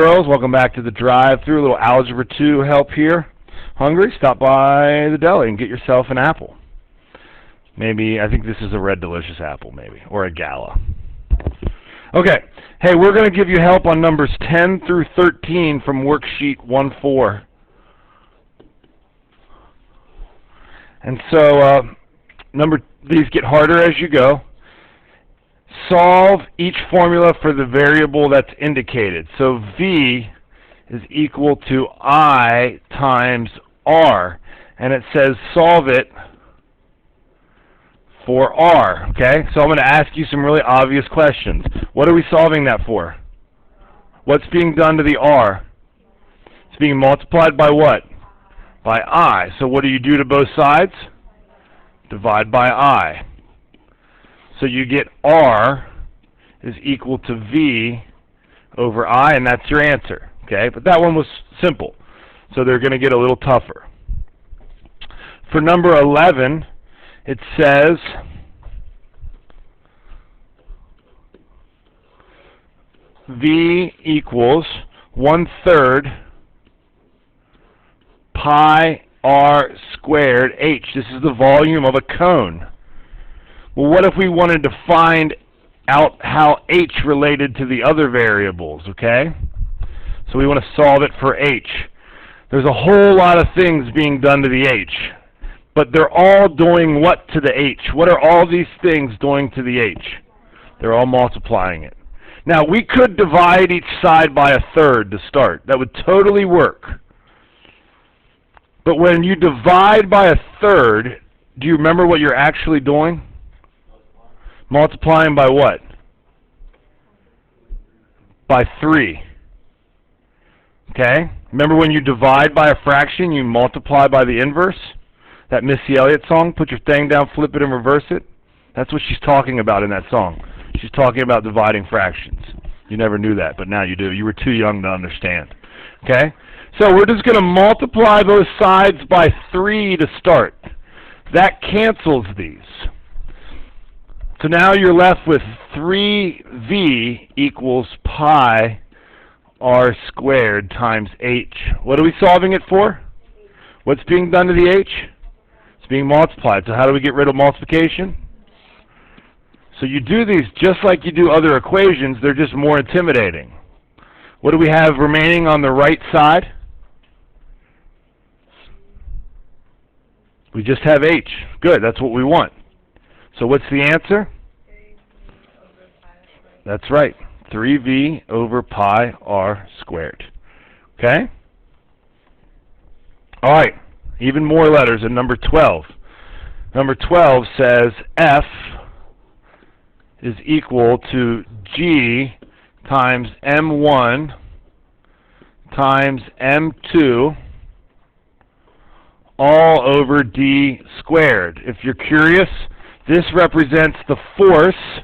Girls, welcome back to the drive-thru. A little Algebra 2 help here. Hungry? Stop by the deli and get yourself an apple. Maybe, I think this is a Red Delicious apple, maybe, or a Gala. Okay, hey, we're going to give you help on numbers 10 through 13 from worksheet 1-4. And so, these get harder as you go. Solve each formula for the variable that's indicated. So V is equal to I times R. And it says solve it for R. Okay? So I'm going to ask you some really obvious questions. What are we solving that for? What's being done to the R? It's being multiplied by what? By I. So what do you do to both sides? Divide by I. So you get R is equal to V over I, and that's your answer. Okay, but that one was simple. So they're going to get a little tougher. For number 11, it says V equals 1/3 pi R squared H. This is the volume of a cone. Well, what if we wanted to find out how H related to the other variables, okay? So we want to solve it for H. There's a whole lot of things being done to the H, but they're all doing what to the H? What are all these things doing to the H? They're all multiplying it. Now, we could divide each side by 1/3 to start. That would totally work. But when you divide by 1/3, do you remember what you're actually doing? Multiplying by what? By 3. Okay? Remember when you divide by a fraction, you multiply by the inverse? That Missy Elliott song, put your thing down, flip it, and reverse it? That's what she's talking about in that song. She's talking about dividing fractions. You never knew that, but now you do. You were too young to understand. Okay? So we're just going to multiply those sides by 3 to start. That cancels these. So now you're left with 3V equals pi R squared times H. What are we solving it for? What's being done to the H? It's being multiplied. So how do we get rid of multiplication? So you do these just like you do other equations. They're just more intimidating. What do we have remaining on the right side? We just have H. Good, that's what we want. So what's the answer? That's right. 3V over pi R squared. Okay? All right. Even more letters in number 12. Number 12 says F is equal to G times M1 times M2 all over D squared. If you're curious, this represents the force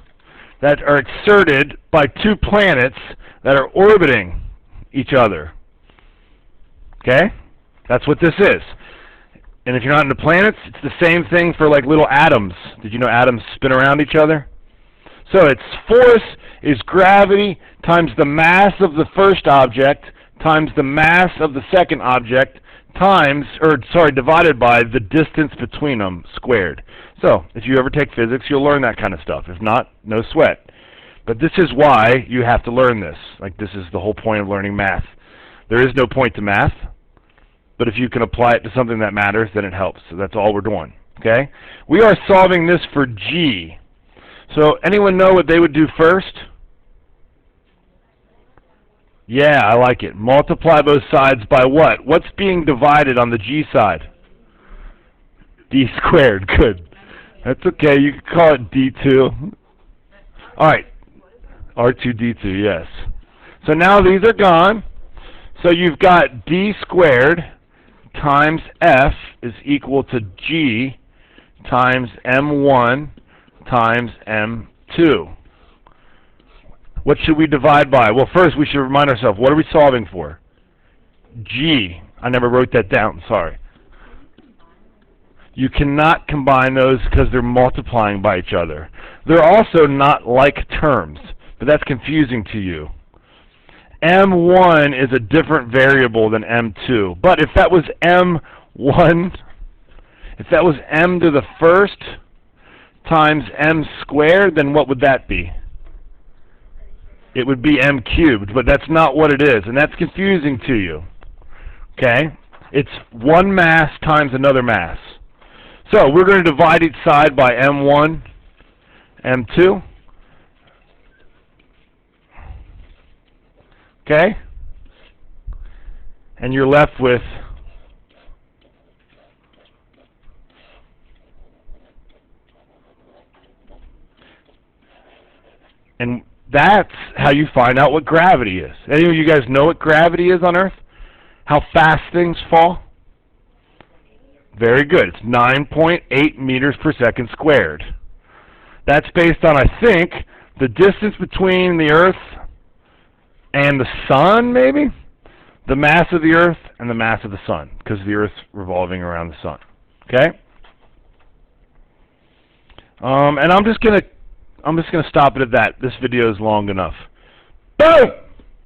that are exerted by two planets that are orbiting each other. Okay? That's what this is. And if you're not into planets, it's the same thing for like little atoms. Did you know atoms spin around each other? So its force is gravity times the mass of the first object times the mass of the second object divided by the distance between them squared. So, if you ever take physics, you'll learn that kind of stuff. If not, no sweat. But this is why you have to learn this. Like, this is the whole point of learning math. There is no point to math, but if you can apply it to something that matters, then it helps. So that's all we're doing, okay? We are solving this for G. So, anyone know what they would do first? Yeah, I like it. Multiply both sides by what? What's being divided on the G side? D squared. Good. That's okay. You can call it D2. All right. R2D2, yes. So now these are gone. So you've got D squared times F is equal to G times M1 times M2. What should we divide by? Well, first we should remind ourselves, what are we solving for? G. I never wrote that down, sorry. You cannot combine those because they're multiplying by each other. They're also not like terms, but that's confusing to you. M1 is a different variable than M2. But if that was M1, if that was m to the first times m squared, then what would that be? It would be m cubed, but that's not what it is, and that's confusing to you. Okay? It's one mass times another mass. So we're going to divide each side by m1, m2. Okay? And you're left with and that's how you find out what gravity is. Any of you guys know what gravity is on Earth? How fast things fall? Very good. It's 9.8 meters per second squared. That's based on, I think, the distance between the Earth and the Sun, maybe? The mass of the Earth and the mass of the Sun, because the Earth's revolving around the Sun. Okay? And I'm just gonna stop it at that. This video is long enough. Boom!